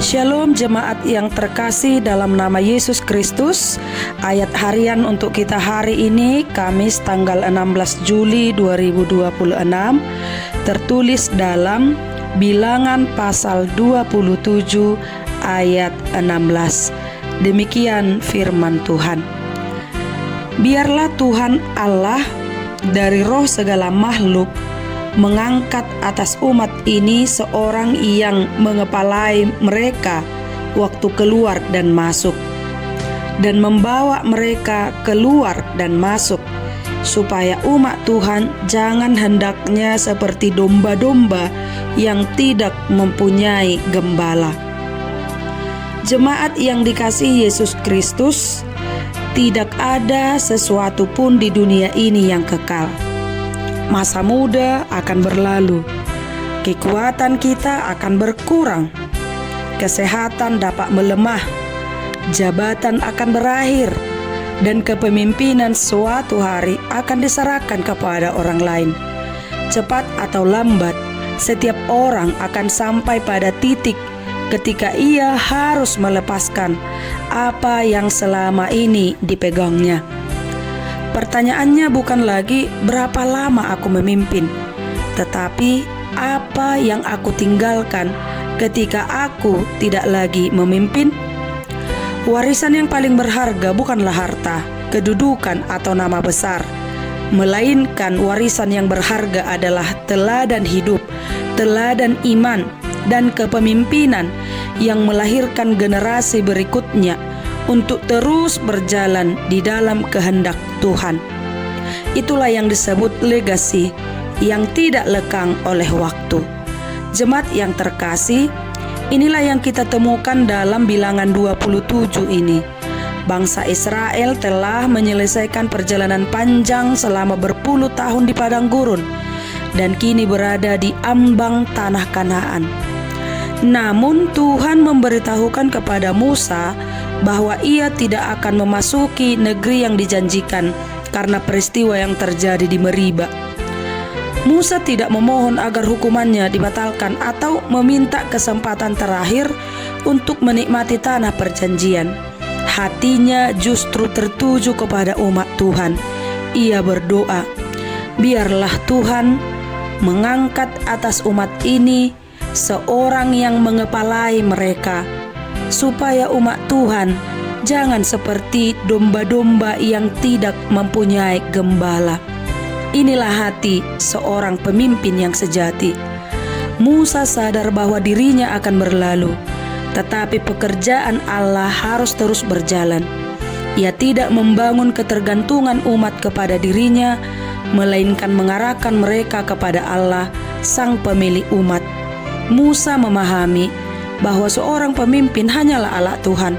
Shalom jemaat yang terkasih dalam nama Yesus Kristus. Ayat harian untuk kita hari ini Kamis tanggal 16 Juli 2026 tertulis dalam Bilangan pasal 27 ayat 16. Demikian firman Tuhan. Biarlah Tuhan Allah dari roh segala makhluk mengangkat atas umat ini seorang yang mengepalai mereka waktu keluar dan masuk, dan membawa mereka keluar dan masuk, supaya umat Tuhan jangan hendaknya seperti domba-domba yang tidak mempunyai gembala. Jemaat yang dikasihi Yesus Kristus, tidak ada sesuatu pun di dunia ini yang kekal. Masa muda akan berlalu, kekuatan kita akan berkurang, kesehatan dapat melemah, jabatan akan berakhir, dan kepemimpinan suatu hari akan diserahkan kepada orang lain. Cepat atau lambat, setiap orang akan sampai pada titik ketika ia harus melepaskan apa yang selama ini dipegangnya. Pertanyaannya bukan lagi berapa lama aku memimpin, tetapi apa yang aku tinggalkan ketika aku tidak lagi memimpin. Warisan yang paling berharga bukanlah harta, kedudukan, atau nama besar, melainkan warisan yang berharga adalah teladan hidup, teladan iman, dan kepemimpinan yang melahirkan generasi berikutnya untuk terus berjalan di dalam kehendak Tuhan. Itulah yang disebut legasi yang tidak lekang oleh waktu. Jemaat yang terkasih, inilah yang kita temukan dalam Bilangan 27 ini. Bangsa Israel telah menyelesaikan perjalanan panjang selama berpuluh tahun di padang gurun dan kini berada di ambang tanah Kanaan. Namun Tuhan memberitahukan kepada Musa bahwa ia tidak akan memasuki negeri yang dijanjikan karena peristiwa yang terjadi di Meriba. Musa tidak memohon agar hukumannya dibatalkan atau meminta kesempatan terakhir untuk menikmati tanah perjanjian. Hatinya justru tertuju kepada umat Tuhan. Ia berdoa, biarlah Tuhan mengangkat atas umat ini seorang yang mengepalai mereka, supaya umat Tuhan jangan seperti domba-domba yang tidak mempunyai gembala. Inilah hati seorang pemimpin yang sejati. Musa sadar bahwa dirinya akan berlalu, tetapi pekerjaan Allah harus terus berjalan. Ia tidak membangun ketergantungan umat kepada dirinya, melainkan mengarahkan mereka kepada Allah, Sang Pemilik umat. Musa memahami bahwa seorang pemimpin hanyalah alat Tuhan,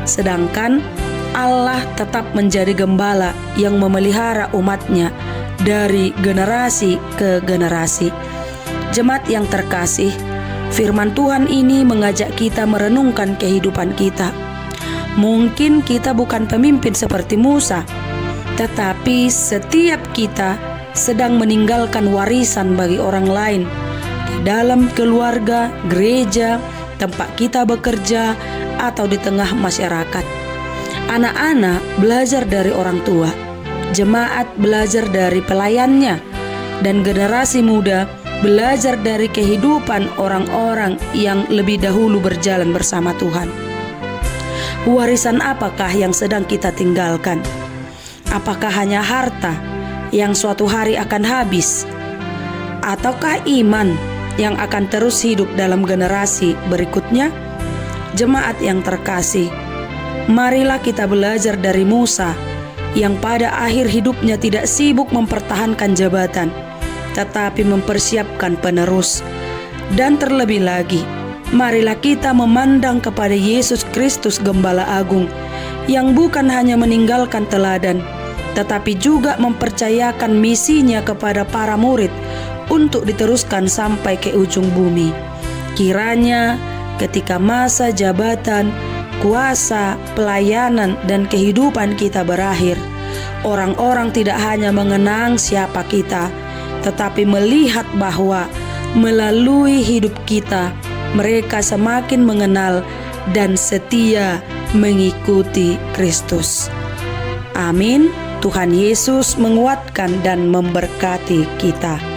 sedangkan Allah tetap menjadi gembala yang memelihara umatnya dari generasi ke generasi. Jemaat yang terkasih, firman Tuhan ini mengajak kita merenungkan kehidupan kita. Mungkin kita bukan pemimpin seperti Musa, tetapi setiap kita sedang meninggalkan warisan bagi orang lain di dalam keluarga, gereja, tempat kita bekerja, atau di tengah masyarakat. Anak-anak belajar dari orang tua, jemaat belajar dari pelayannya, dan generasi muda belajar dari kehidupan orang-orang yang lebih dahulu berjalan bersama Tuhan. Warisan apakah yang sedang kita tinggalkan? Apakah hanya harta yang suatu hari akan habis? Ataukah iman yang akan terus hidup dalam generasi berikutnya? Jemaat yang terkasih, marilah kita belajar dari Musa yang pada akhir hidupnya tidak sibuk mempertahankan jabatan, tetapi mempersiapkan penerus. Dan terlebih lagi, marilah kita memandang kepada Yesus Kristus Gembala Agung yang bukan hanya meninggalkan teladan, tetapi juga mempercayakan misinya kepada para murid untuk diteruskan sampai ke ujung bumi. Kiranya ketika masa jabatan, kuasa, pelayanan, dan kehidupan kita berakhir, orang-orang tidak hanya mengenang siapa kita, tetapi melihat bahwa melalui hidup kita mereka semakin mengenal dan setia mengikuti Kristus. Amin. Tuhan Yesus menguatkan dan memberkati kita.